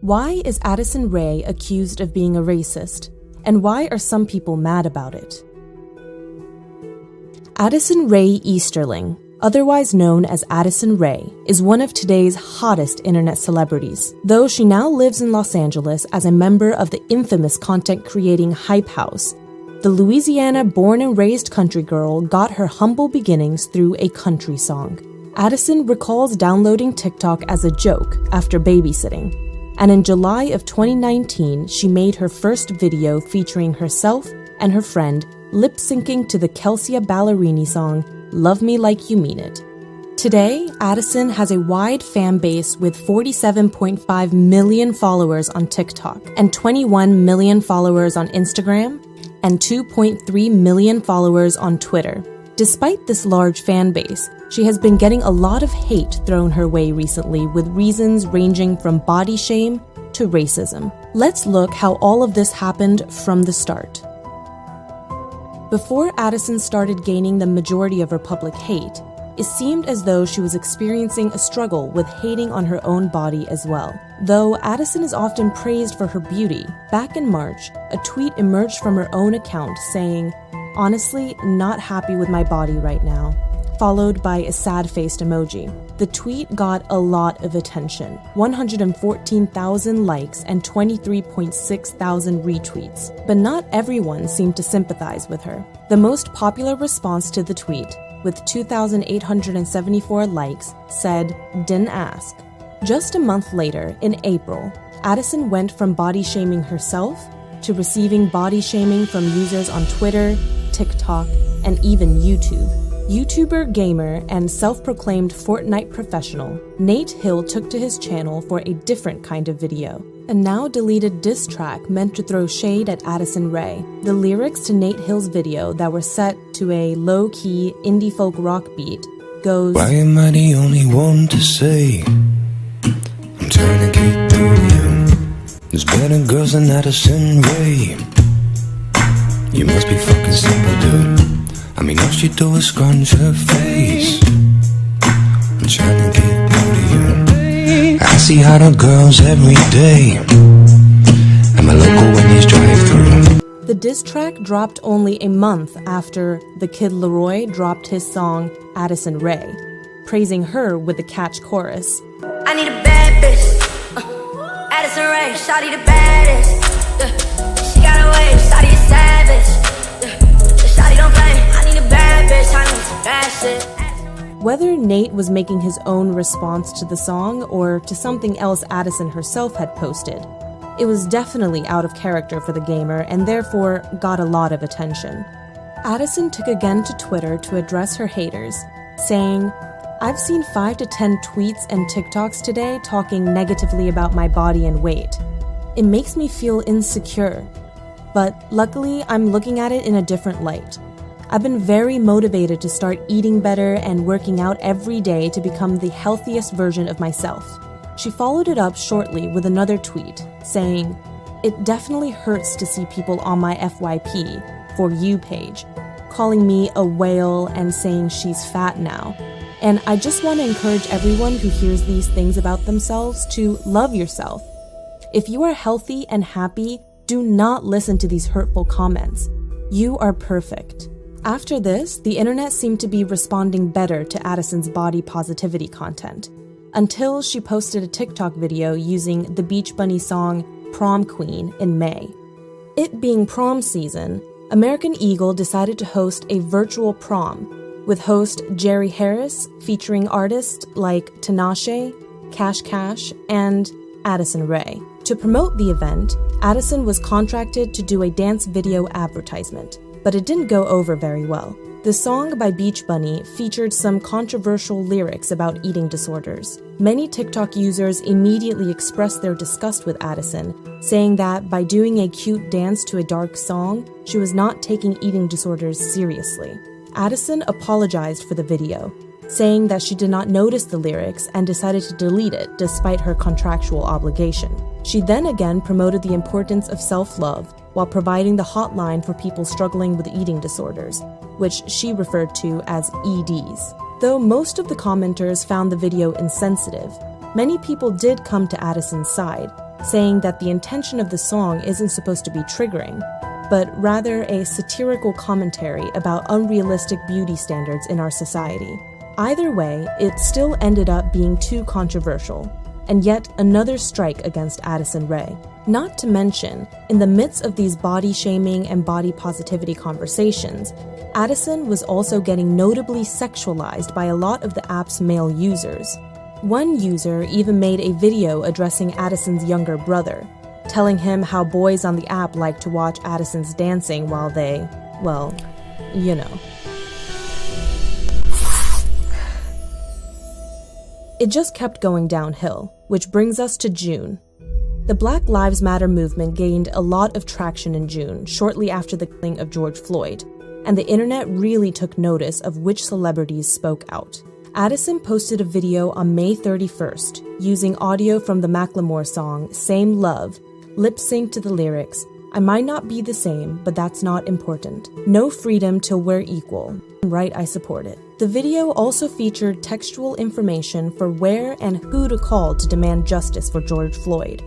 Why is Addison Ray accused of being a racist? And why are some people mad about it? Addison Ray Easterling, otherwise known as Addison Ray, is one of today's hottest internet celebrities. Though she now lives in Los Angeles as a member of the infamous content-creating Hype House, the Louisiana-born and raised country girl got her humble beginnings through a country song. Addison recalls downloading TikTok as a joke after babysitting, and in July of 2019, she made her first video featuring herself and her friend lip-syncing to the Kelsia Ballerini song, Love Me Like You Mean It. Today, Addison has a wide fan base with 47.5 million followers on TikTok and 21 million followers on Instagram and 2.3 million followers on Twitter. Despite this large fan base, she has been getting a lot of hate thrown her way recently with reasons ranging from body shame to racism. Let's look how all of this happened from the start. Before Addison started gaining the majority of her public hate, it seemed as though she was experiencing a struggle with hating on her own body as well. Though Addison is often praised for her beauty, back in March, a tweet emerged from her own account saying, "Honestly, not happy with my body right now," followed by a sad-faced emoji. The tweet got a lot of attention, 114,000 likes and 23.6 thousand retweets, but not everyone seemed to sympathize with her. The most popular response to the tweet, with 2,874 likes, said, "Didn't ask." Just a month later, in April, Addison went from body-shaming herself to receiving body shaming from users on Twitter, TikTok, and even YouTube. YouTuber, gamer, and self-proclaimed Fortnite professional, Nate Hill took to his channel for a different kind of video. A now-deleted diss track meant to throw shade at Addison Ray. The lyrics to Nate Hill's video that were set to a low-key indie folk rock beat goes, "Why am I the only one to say I'm trying to get through you? There's better girls than Addison Ray. You must be fucking simple, dude. I mean, all she do is scrunch her face. I'm trying to get through to you. I see hot girls every day. I'm a local when these drive through." The diss track dropped only a month after the Kid Laroi dropped his song Addison Ray, praising her with the catch chorus. "I need a bad bitch, Addison Ray, shawty the baddest, she got away, shawty is savage, shawty don't play, I need a bad bitch, I need some bad shit." Whether Nate was making his own response to the song or to something else Addison herself had posted, it was definitely out of character for the gamer and therefore got a lot of attention. Addison took again to Twitter to address her haters, saying, "I've seen 5 to 10 tweets and TikToks today talking negatively about my body and weight. It makes me feel insecure. But luckily, I'm looking at it in a different light. I've been very motivated to start eating better and working out every day to become the healthiest version of myself." She followed it up shortly with another tweet, saying, "It definitely hurts to see people on my FYP, For You page, calling me a whale and saying she's fat now. And I just want to encourage everyone who hears these things about themselves to love yourself. If you are healthy and happy, do not listen to these hurtful comments. You are perfect." After this, the internet seemed to be responding better to Addison's body positivity content, until she posted a TikTok video using the Beach Bunny song Prom Queen in May. It being prom season, American Eagle decided to host a virtual prom, with host Jerry Harris featuring artists like Tinashe, Cash Cash, and Addison Ray. To promote the event, Addison was contracted to do a dance video advertisement, but it didn't go over very well. The song by Beach Bunny featured some controversial lyrics about eating disorders. Many TikTok users immediately expressed their disgust with Addison, saying that by doing a cute dance to a dark song, she was not taking eating disorders seriously. Addison apologized for the video, saying that she did not notice the lyrics and decided to delete it despite her contractual obligation. She then again promoted the importance of self-love while providing the hotline for people struggling with eating disorders, which she referred to as EDs. Though most of the commenters found the video insensitive, many people did come to Addison's side, saying that the intention of the song isn't supposed to be triggering, but rather a satirical commentary about unrealistic beauty standards in our society. Either way, it still ended up being too controversial, and yet another strike against Addison Ray. Not to mention, in the midst of these body shaming and body positivity conversations, Addison was also getting notably sexualized by a lot of the app's male users. One user even made a video addressing Addison's younger brother, telling him how boys on the app like to watch Addison's dancing while they, well, you know. It just kept going downhill, which brings us to June. The Black Lives Matter movement gained a lot of traction in June, shortly after the killing of George Floyd, and the internet really took notice of which celebrities spoke out. Addison posted a video on May 31st, using audio from the Macklemore song Same Love, lip-synced to the lyrics, "I might not be the same, but that's not important. No freedom till we're equal. Right, I support it." The video also featured textual information for where and who to call to demand justice for George Floyd.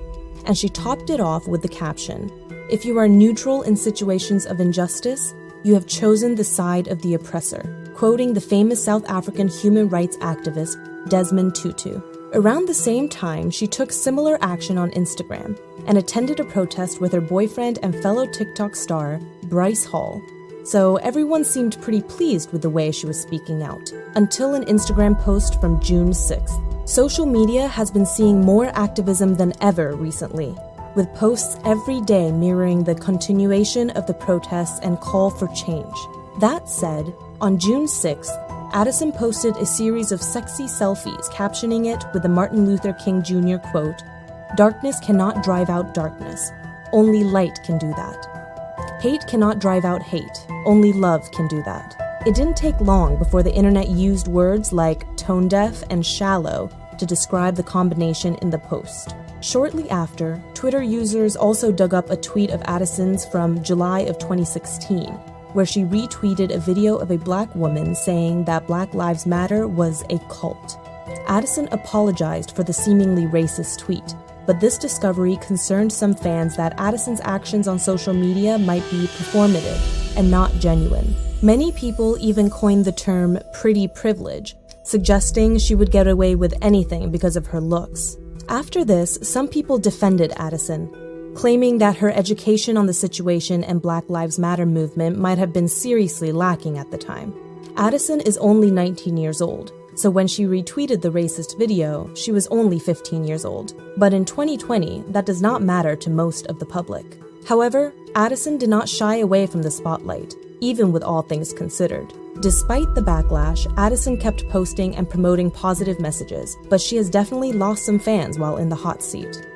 And she topped it off with the caption, "If you are neutral in situations of injustice, you have chosen the side of the oppressor," quoting the famous South African human rights activist Desmond Tutu. Around the same time, she took similar action on Instagram and attended a protest with her boyfriend and fellow TikTok star, Bryce Hall. So everyone seemed pretty pleased with the way she was speaking out, until an Instagram post from June 6th. Social media has been seeing more activism than ever recently, with posts every day mirroring the continuation of the protests and call for change. That said, on June 6th, Addison posted a series of sexy selfies captioning it with the Martin Luther King Jr. quote, "Darkness cannot drive out darkness. Only light can do that. Hate cannot drive out hate. Only love can do that." It didn't take long before the internet used words like tone deaf and shallow to describe the combination in the post. Shortly after, Twitter users also dug up a tweet of Addison's from July of 2016, where she retweeted a video of a black woman saying that Black Lives Matter was a cult. Addison apologized for the seemingly racist tweet, but this discovery concerned some fans that Addison's actions on social media might be performative and not genuine. Many people even coined the term pretty privilege, suggesting she would get away with anything because of her looks. After this, some people defended Addison, claiming that her education on the situation and Black Lives Matter movement might have been seriously lacking at the time. Addison is only 19 years old, so when she retweeted the racist video, she was only 15 years old. But in 2020, that does not matter to most of the public. However, Addison did not shy away from the spotlight, even with all things considered. Despite the backlash, Addison kept posting and promoting positive messages, but she has definitely lost some fans while in the hot seat.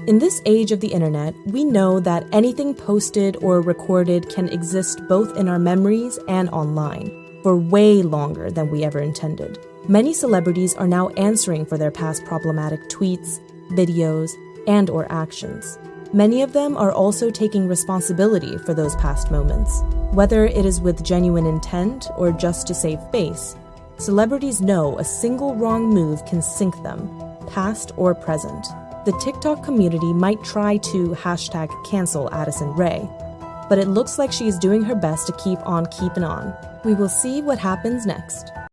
In this age of the internet, we know that anything posted or recorded can exist both in our memories and online, for way longer than we ever intended. Many celebrities are now answering for their past problematic tweets, videos, and/or actions. Many of them are also taking responsibility for those past moments. Whether it is with genuine intent or just to save face, celebrities know a single wrong move can sink them, past or present. The TikTok community might try to #cancel Addison Ray, but it looks like she is doing her best to keep on keeping on. We will see what happens next.